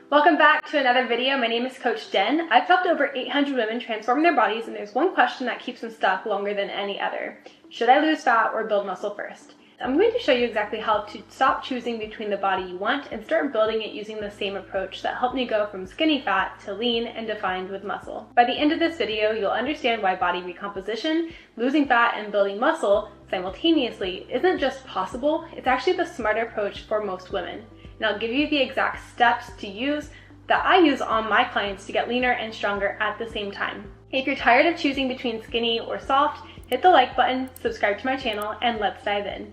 Welcome back to another video. My name is Coach Jen. I've helped over 800 women transform their bodies, and there's one question that keeps them stuck longer than any other. Should I lose fat or build muscle first? I'm going to show you exactly how to stop choosing between the body you want and start building it using the same approach that helped me go from skinny fat to lean and defined with muscle. By the end of this video, you'll understand why body recomposition, losing fat, and building muscle simultaneously isn't just possible, it's actually the smarter approach for most women. And I'll give you the exact steps to use that I use on my clients to get leaner and stronger at the same time. If you're tired of choosing between skinny or soft, hit the like button, subscribe to my channel, and let's dive in.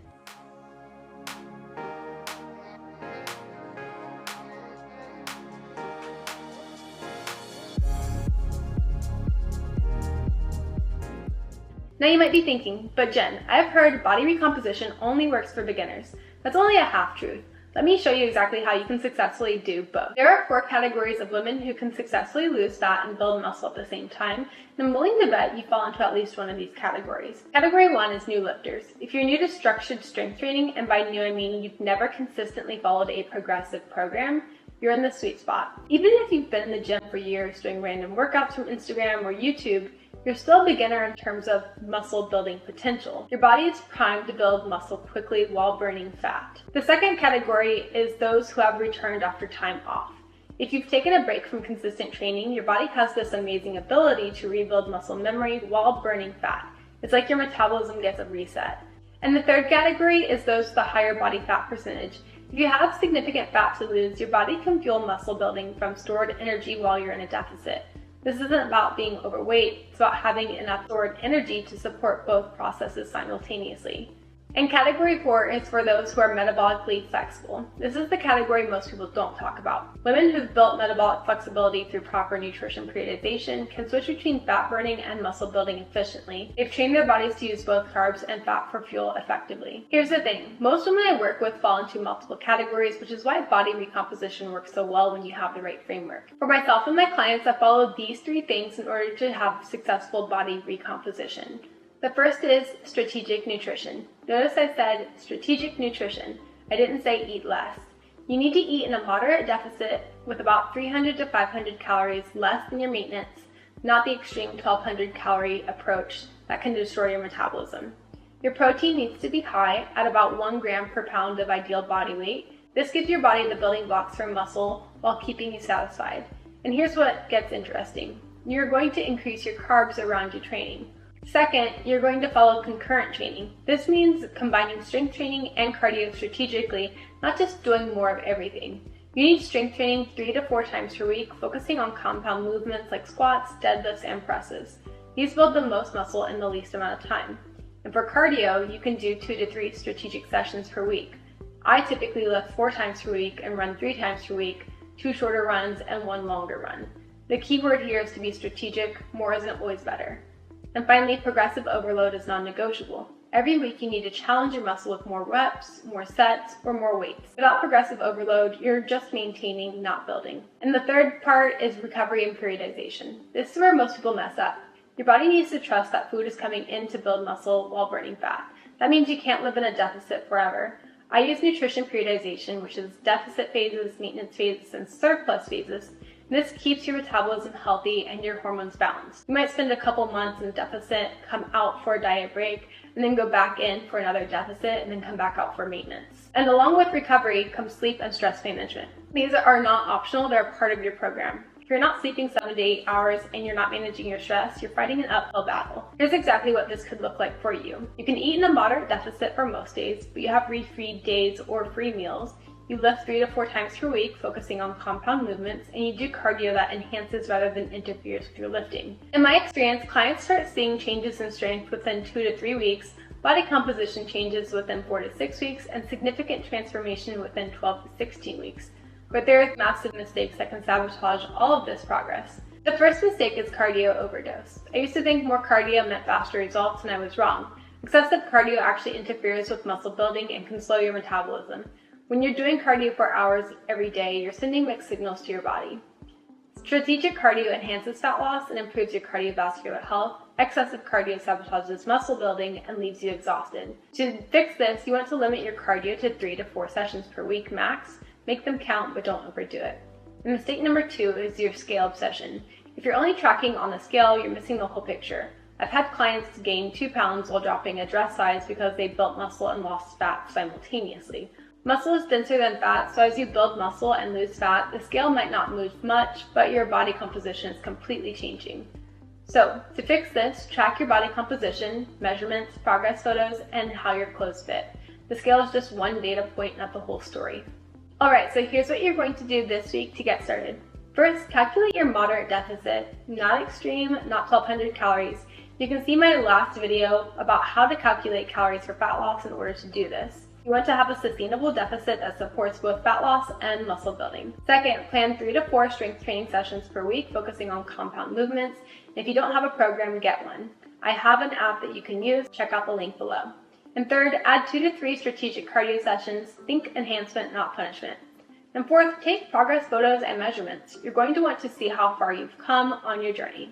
Now you might be thinking, but Jen, I've heard body recomposition only works for beginners. That's only a half-truth. Let me show you exactly how you can successfully do both. There are 4 categories of women who can successfully lose fat and build muscle at the same time, and I'm willing to bet you fall into at least one of these categories. Category 1 is new lifters. If you're new to structured strength training, and by new I mean you've never consistently followed a progressive program, you're in the sweet spot. Even if you've been in the gym for years doing random workouts from Instagram or YouTube, you're still a beginner in terms of muscle building potential. Your body is primed to build muscle quickly while burning fat. The second category is those who have returned after time off. If you've taken a break from consistent training, your body has this amazing ability to rebuild muscle memory while burning fat. It's like your metabolism gets a reset. And the third category is those with a higher body fat percentage. If you have significant fat to lose, your body can fuel muscle building from stored energy while you're in a deficit. This isn't about being overweight, it's about having enough stored energy to support both processes simultaneously. And category 4 is for those who are metabolically flexible. This is the category most people don't talk about. Women who've built metabolic flexibility through proper nutrition periodization can switch between fat burning and muscle building efficiently. They've trained their bodies to use both carbs and fat for fuel effectively. Here's the thing, most women I work with fall into multiple categories, which is why body recomposition works so well when you have the right framework. For myself and my clients, I follow these 3 things in order to have successful body recomposition. The first is strategic nutrition. Notice I said strategic nutrition. I didn't say eat less. You need to eat in a moderate deficit with about 300 to 500 calories less than your maintenance, not the extreme 1200 calorie approach that can destroy your metabolism. Your protein needs to be high at about 1 gram per pound of ideal body weight. This gives your body the building blocks for muscle while keeping you satisfied. And here's what gets interesting. You're going to increase your carbs around your training. Second, you're going to follow concurrent training. This means combining strength training and cardio strategically, not just doing more of everything. You need strength training 3 to 4 times per week, focusing on compound movements like squats, deadlifts, and presses. These build the most muscle in the least amount of time. And for cardio, you can do 2 to 3 strategic sessions per week. I typically lift 4 times per week and run 3 times per week, 2 shorter runs and 1 longer run. The key word here is to be strategic. More isn't always better. And finally, progressive overload is non-negotiable. Every week you need to challenge your muscle with more reps, more sets, or more weights. Without progressive overload, you're just maintaining, not building. And the third part is recovery and periodization. This is where most people mess up. Your body needs to trust that food is coming in to build muscle while burning fat. That means you can't live in a deficit forever. I use nutrition periodization, which is deficit phases, maintenance phases, and surplus phases. This keeps your metabolism healthy and your hormones balanced. You might spend a couple months in deficit, come out for a diet break, and then go back in for another deficit, and then come back out for maintenance. And along with recovery comes sleep and stress management. These are not optional, they're a part of your program. If you're not sleeping 7 to 8 hours and you're not managing your stress, you're fighting an uphill battle. Here's exactly what this could look like for you. You can eat in a moderate deficit for most days, but you have refeed days or free meals. You lift 3 to 4 times per week, focusing on compound movements, and you do cardio that enhances rather than interferes with your lifting. In my experience, clients start seeing changes in strength within 2 to 3 weeks, body composition changes within 4 to 6 weeks, and significant transformation within 12 to 16 weeks. But there are massive mistakes that can sabotage all of this progress. The first mistake is cardio overdose. I used to think more cardio meant faster results, and I was wrong. Excessive cardio actually interferes with muscle building and can slow your metabolism. When you're doing cardio for hours every day, you're sending mixed signals to your body. Strategic cardio enhances fat loss and improves your cardiovascular health. Excessive cardio sabotages muscle building and leaves you exhausted. To fix this, you want to limit your cardio to 3 to 4 sessions per week max. Make them count, but don't overdo it. And mistake number 2 is your scale obsession. If you're only tracking on the scale, you're missing the whole picture. I've had clients gain 2 pounds while dropping a dress size because they built muscle and lost fat simultaneously. Muscle is denser than fat, so as you build muscle and lose fat, the scale might not move much, but your body composition is completely changing. So, to fix this, track your body composition, measurements, progress photos, and how your clothes fit. The scale is just one data point, not the whole story. Alright, so here's what you're going to do this week to get started. First, calculate your moderate deficit, not extreme, not 1200 calories. You can see my last video about how to calculate calories for fat loss in order to do this. You want to have a sustainable deficit that supports both fat loss and muscle building. Second, plan 3 to 4 strength training sessions per week focusing on compound movements. If you don't have a program, get one. I have an app that you can use, check out the link below. And third, add 2 to 3 strategic cardio sessions, think enhancement, not punishment. And fourth, take progress photos and measurements. You're going to want to see how far you've come on your journey.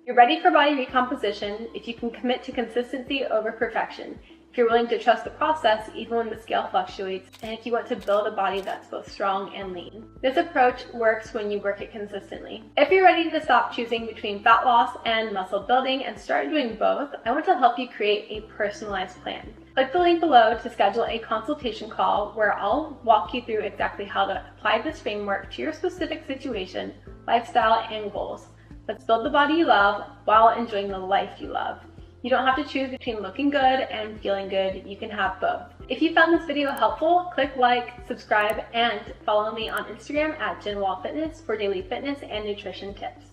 You're ready for body recomposition if you can commit to consistency over perfection. If you're willing to trust the process even when the scale fluctuates, and if you want to build a body that's both strong and lean. This approach works when you work it consistently. If you're ready to stop choosing between fat loss and muscle building and start doing both, I want to help you create a personalized plan. Click the link below to schedule a consultation call where I'll walk you through exactly how to apply this framework to your specific situation, lifestyle, and goals. Let's build the body you love while enjoying the life you love. You don't have to choose between looking good and feeling good. You can have both. If you found this video helpful, click like, subscribe, and follow me on Instagram at JenWallFitness for daily fitness and nutrition tips.